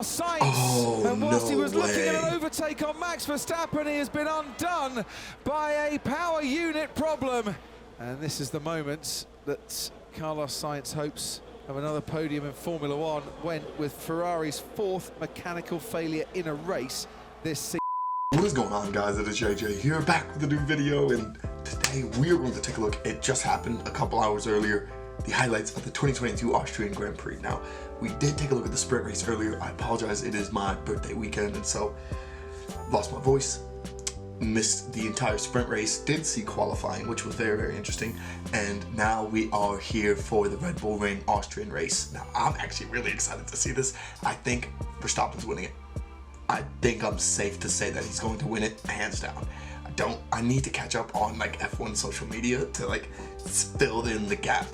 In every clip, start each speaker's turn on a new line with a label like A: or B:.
A: Sainz, and whilst he was looking at an
B: way.
A: overtake on Max Verstappen, he has been undone by a power unit problem. And this is the moment that Carlos Sainz hopes of another podium in Formula One, went with Ferrari's fourth mechanical failure in a race this season.
B: What is going on, guys? It is JJ here, back with a new video, and today we are going to take a look. It just happened a couple hours earlier, the highlights of the 2022 Austrian Grand Prix. Now, we did take a look at the sprint race earlier. I apologize, it is my birthday weekend, and so lost my voice, missed the entire sprint race, did see qualifying, which was very, very interesting, and now we are here for the Red Bull Ring Austrian race. Now, I'm actually really excited to see this. I think Verstappen's winning it. I think I'm safe to say that he's going to win it hands down. I need to catch up on like F1 social media to like fill in the gap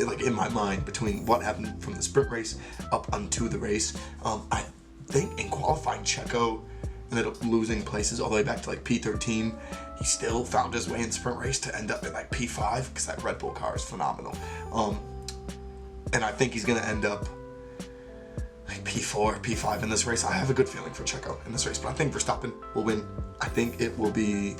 B: like in my mind between what happened from the sprint race up onto the race. I think in qualifying, Checo ended up losing places all the way back to like P13. He still found his way in the sprint race to end up in like P5 because that Red Bull car is phenomenal. And I think he's gonna end up like P4, P5 in this race. I have a good feeling for Checo in this race, but I think Verstappen will win. I think it will be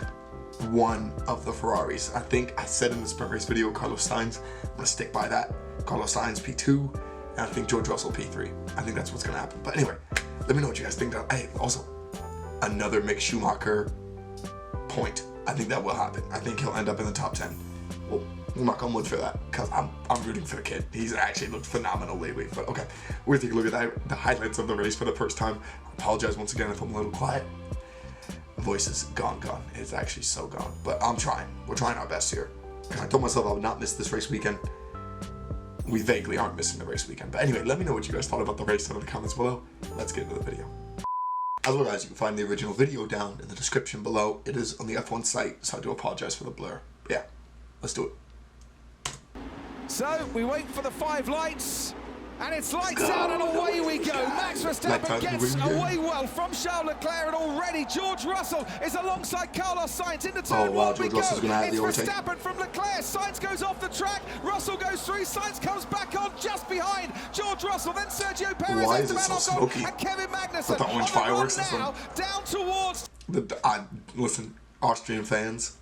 B: one of the Ferraris. I think I said in the sprint race video, Carlos Sainz. I'm gonna stick by that. Carlos Sainz P2, and I think George Russell P3. I think that's what's gonna happen. But anyway, let me know what you guys think. Hey, also, another Mick Schumacher point. I think that will happen. I think he'll end up in the top 10. Well, we'll knock on wood for that, because I'm rooting for the kid. He's actually looked phenomenal lately. But okay, we're gonna take a look at the highlights of the race for the first time. I apologize once again if I'm a little quiet. Voice is gone. It's actually so gone. But I'm trying. We're trying our best here. I told myself I would not miss this race weekend. We vaguely aren't missing the race weekend. But anyway, let me know what you guys thought about the race in the comments below. Let's get into the video. As well, guys, you can find the original video down in the description below. It is on the F1 site, so I do apologize for the blur. But yeah, let's do it.
A: So we wait for the 5 lights, and it's lights out and away we go. Max Verstappen gets away well from Charles Leclerc, and already George Russell is alongside Carlos Sainz into turn one. We go. It's Verstappen from Leclerc. Sainz goes off the track. Russell goes through. Sainz comes back on just behind George Russell. Then Sergio Perez.
B: Why is it so smoky?
A: And Kevin Magnussen.
B: The orange fireworks
A: now down towards.
B: Listen, Austrian fans,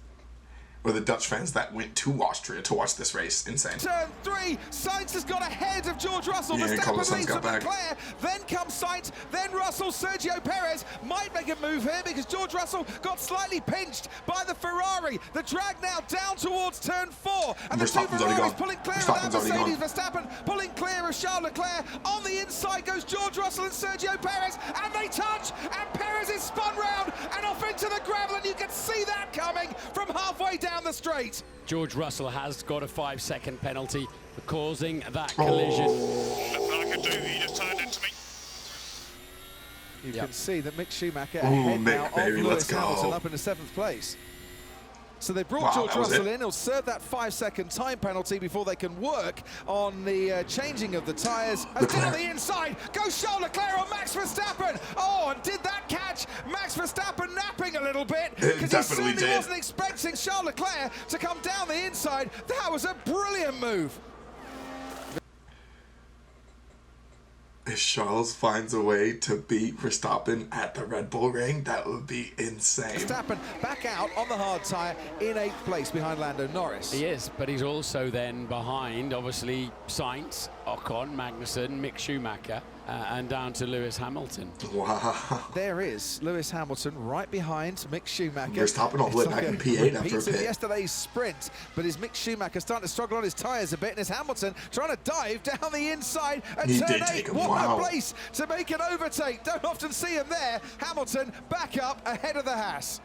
B: or the Dutch fans that went to Austria to watch this race, insane.
A: Turn 3, Sainz has got ahead of George Russell.
B: Yeah,
A: Verstappen leads from Leclerc, then comes Sainz, then Russell. Sergio Perez might make a move here because George Russell got slightly pinched by the Ferrari. The drag now down towards turn 4, and the two Ferraris pulling clear of that Mercedes. Verstappen pulling clear of Charles Leclerc. On the inside goes George Russell and Sergio Perez, and they touch, and Perez is spun round and off into the gravel, and you can see that coming from halfway down the straight.
C: George Russell has got a 5-second penalty for causing that collision.
D: Nothing I could do, he just turned into me.
A: You can see that Mick Schumacher ahead now of Lewis Hamilton up in the 7th place. So they brought George Russell in. He'll serve that 5-second time penalty before they can work on the changing of the tyres. And on the inside goes Charles Leclerc on Max Verstappen. Oh, and did that catch Max Verstappen napping a little bit? Because he certainly wasn't expecting Charles Leclerc to come down the inside. That was a brilliant move.
B: If Charles finds a way to beat Verstappen at the Red Bull Ring, that would be insane.
A: Verstappen back out on the hard tyre in 8th place behind Lando Norris.
C: He is, but he's also then behind, obviously, Sainz, Ocon, Magnussen, Mick Schumacher, and down to Lewis Hamilton.
B: Wow.
A: There is Lewis Hamilton right behind Mick Schumacher.
B: Verstappen all the way back in P8 after a pit.
A: Yesterday's sprint, but is Mick Schumacher starting to struggle on his tyres a bit, and is Hamilton trying to dive down the inside at turn 8. What a place to make an overtake. Don't often see him there. Hamilton back up ahead of the Haas.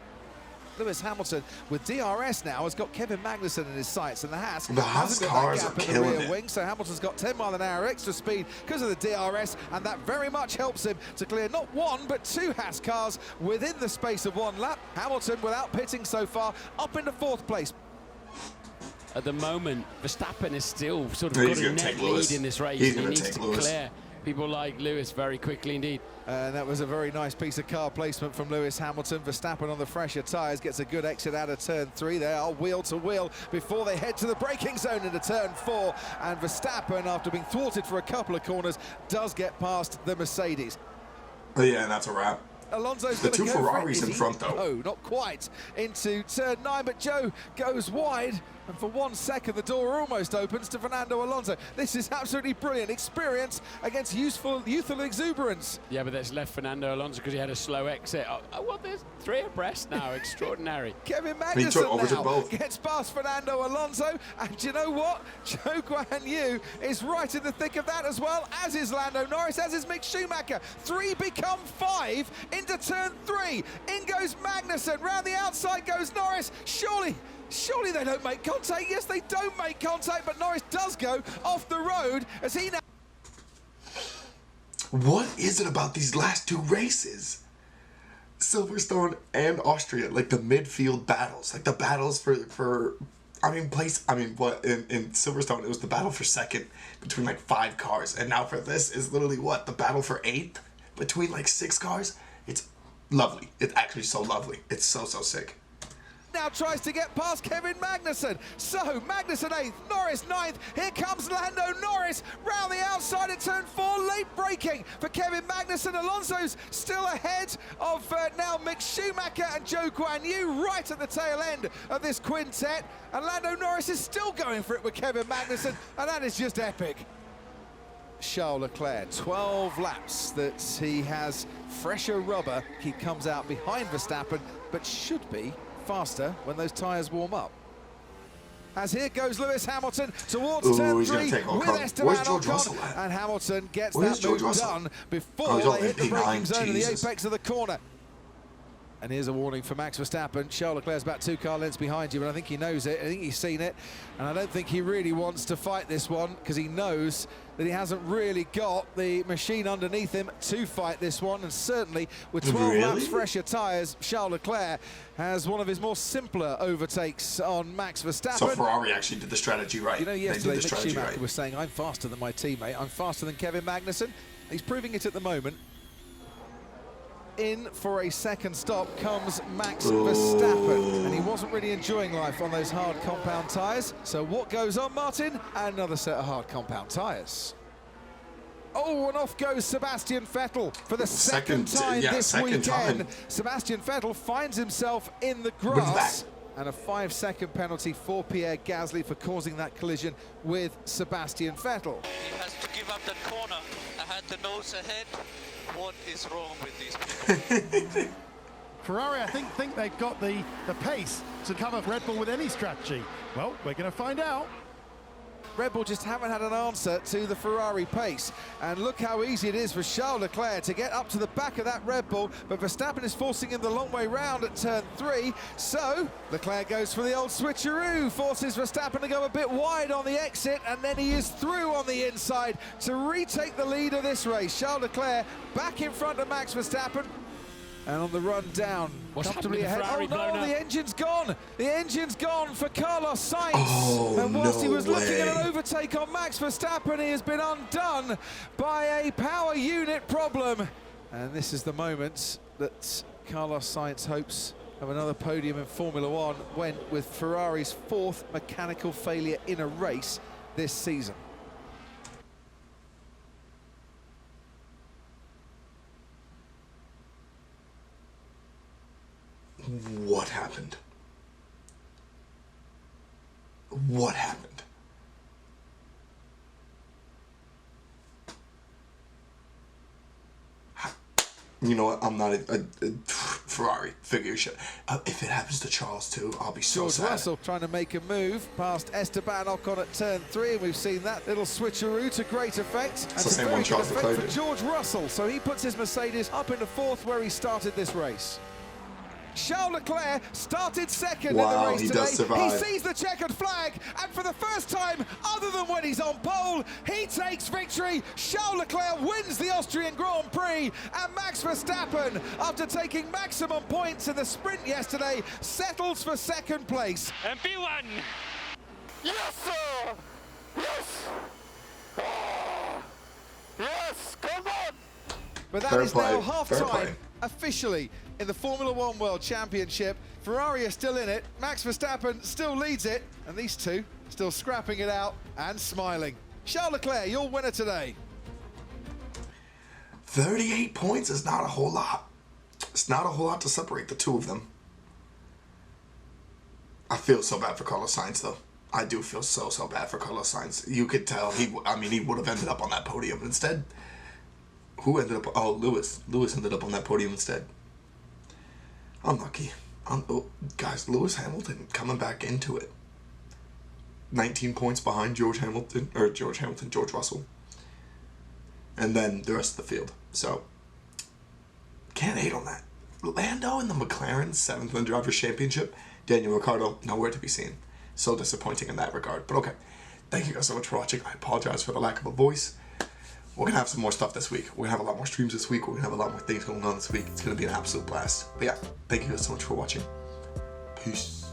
A: Lewis Hamilton with DRS now has got Kevin Magnussen in his sights, and the Haas
B: cars are killing it.
A: wing, so Hamilton's got 10 mph extra speed because of the DRS, and that very much helps him to clear not 1 but 2 Haas cars within the space of 1 lap. Hamilton, without pitting so far, up into 4th place.
C: At the moment, Verstappen is still sort of got a net lead in this race. He needs to clear people like Lewis very quickly indeed.
A: And that was a very nice piece of car placement from Lewis Hamilton. Verstappen on the fresher tyres gets a good exit out of turn 3. They are wheel to wheel before they head to the braking zone into turn 4. And Verstappen, after being thwarted for a couple of corners, does get past the Mercedes.
B: Oh yeah, and that's a wrap.
A: Alonso's
B: The
A: gonna
B: two
A: go
B: Ferraris
A: for it.
B: in front, though.
A: Oh, not quite. Into turn 9, but Joe goes wide. And for 1 second, the door almost opens to Fernando Alonso. This is absolutely brilliant. Experience against youthful exuberance.
C: Yeah, but that's left Fernando Alonso because he had a slow exit. Oh, well, there's 3 abreast now. Extraordinary.
A: Kevin Magnussen now gets past Fernando Alonso. And you know what? Zhou Guanyu is right in the thick of that as well, as is Lando Norris, as is Mick Schumacher. 3 become 5 into turn 3. In goes Magnussen. Round the outside goes Norris. Surely they don't make contact. Yes, they don't make contact, but Norris does go off the road as he now...
B: What is it about these last 2 races? Silverstone and Austria, like the midfield battles, like the battles for in Silverstone it was the battle for second between like 5 cars, and now for this is literally what, the battle for 8th between like 6 cars. It's lovely. It's actually so lovely. It's so sick.
A: Now tries to get past Kevin Magnussen. So Magnussen 8th, Norris 9th. Here comes Lando Norris round the outside at turn 4. Late braking for Kevin Magnussen. Alonso's still ahead of now Mick Schumacher and Zhou Guanyu right at the tail end of this quintet. And Lando Norris is still going for it with Kevin Magnussen, and that is just epic. Charles Leclerc, 12 laps that he has fresher rubber. He comes out behind Verstappen, but should be faster when those tyres warm up. As here goes Lewis Hamilton towards turn 3 with Esteban Ocon, and Hamilton gets that move done before they hit the braking zone in the apex of the corner. And here's a warning for Max Verstappen. Charles Leclerc's about 2 car lengths behind you, but I think he knows it. I think he's seen it. And I don't think he really wants to fight this one because he knows that he hasn't really got the machine underneath him to fight this one. And certainly with 12 laps fresher tyres, Charles Leclerc has one of his more simpler overtakes on Max Verstappen.
B: So Ferrari actually did the strategy right.
A: You know, yesterday Mick Schumacher was saying, I'm faster than my teammate. I'm faster than Kevin Magnussen. He's proving it at the moment. In for a second stop comes Max Verstappen, and he wasn't really enjoying life on those hard compound tyres. So what goes on, Martin? Another set of hard compound tyres. Oh, and off goes Sebastian Vettel for the second time this weekend. Sebastian Vettel finds himself in the grass. And a 5-second penalty for Pierre Gasly for causing that collision with Sebastian Vettel.
E: He has to give up that corner. I had the nose ahead. What is wrong with these people?
F: Ferrari, I think they've got the pace to cover Red Bull with any strategy. Well, we're going to find out.
A: Red Bull just haven't had an answer to the Ferrari pace. And look how easy it is for Charles Leclerc to get up to the back of that Red Bull, but Verstappen is forcing him the long way round at turn 3. So Leclerc goes for the old switcheroo, forces Verstappen to go a bit wide on the exit, and then he is through on the inside to retake the lead of this race. Charles Leclerc back in front of Max Verstappen. And on the run down, comfortably ahead. Oh no, the engine's gone. The engine's gone for Carlos Sainz.
B: Oh,
A: and whilst he was looking at an overtake on Max Verstappen, he has been undone by a power unit problem. And this is the moment that Carlos Sainz hopes of another podium in Formula One, went with Ferrari's 4th mechanical failure in a race this season.
B: What happened? What happened? You know what? I'm not a Ferrari. Figure your shit. If it happens to Charles too, I'll be so sad.
A: George Russell trying to make a move past Esteban Ocon at turn 3, and we've seen that little switcheroo to great effect.
B: It's the same one Charles Leclerc
A: for George Russell, so he puts his Mercedes up into 4th where he started this race. Charles Leclerc started second in the race today.
B: Does survive.
A: He sees the checkered flag, and for the first time, other than when he's on pole, he takes victory. Charles Leclerc wins the Austrian Grand Prix, and Max Verstappen, after taking maximum points in the sprint yesterday, settles for second place.
D: MP1!
E: Yes, sir! Yes! Oh, yes, come on!
A: But that is now half-time officially in the Formula One World Championship. Ferrari are still in it, Max Verstappen still leads it, and these two still scrapping it out and smiling. Charles Leclerc, your winner today.
B: 38 points is not a whole lot. It's not a whole lot to separate the two of them. I feel so bad for Carlos Sainz, though. I do feel so bad for Carlos Sainz. You could tell he would have ended up on that podium. Instead, who ended up? Oh, Lewis. Lewis ended up on that podium instead. Unlucky. Guys, Lewis Hamilton coming back into it. 19 points behind George Russell. And then the rest of the field. So, can't hate on that. Lando in the McLaren 7th in the Drivers' Championship. Daniel Ricciardo, nowhere to be seen. So disappointing in that regard. But okay, thank you guys so much for watching. I apologize for the lack of a voice. We're going to have some more stuff this week. We're going to have a lot more streams this week. We're going to have a lot more things going on this week. It's going to be an absolute blast. But yeah, thank you guys so much for watching. Peace.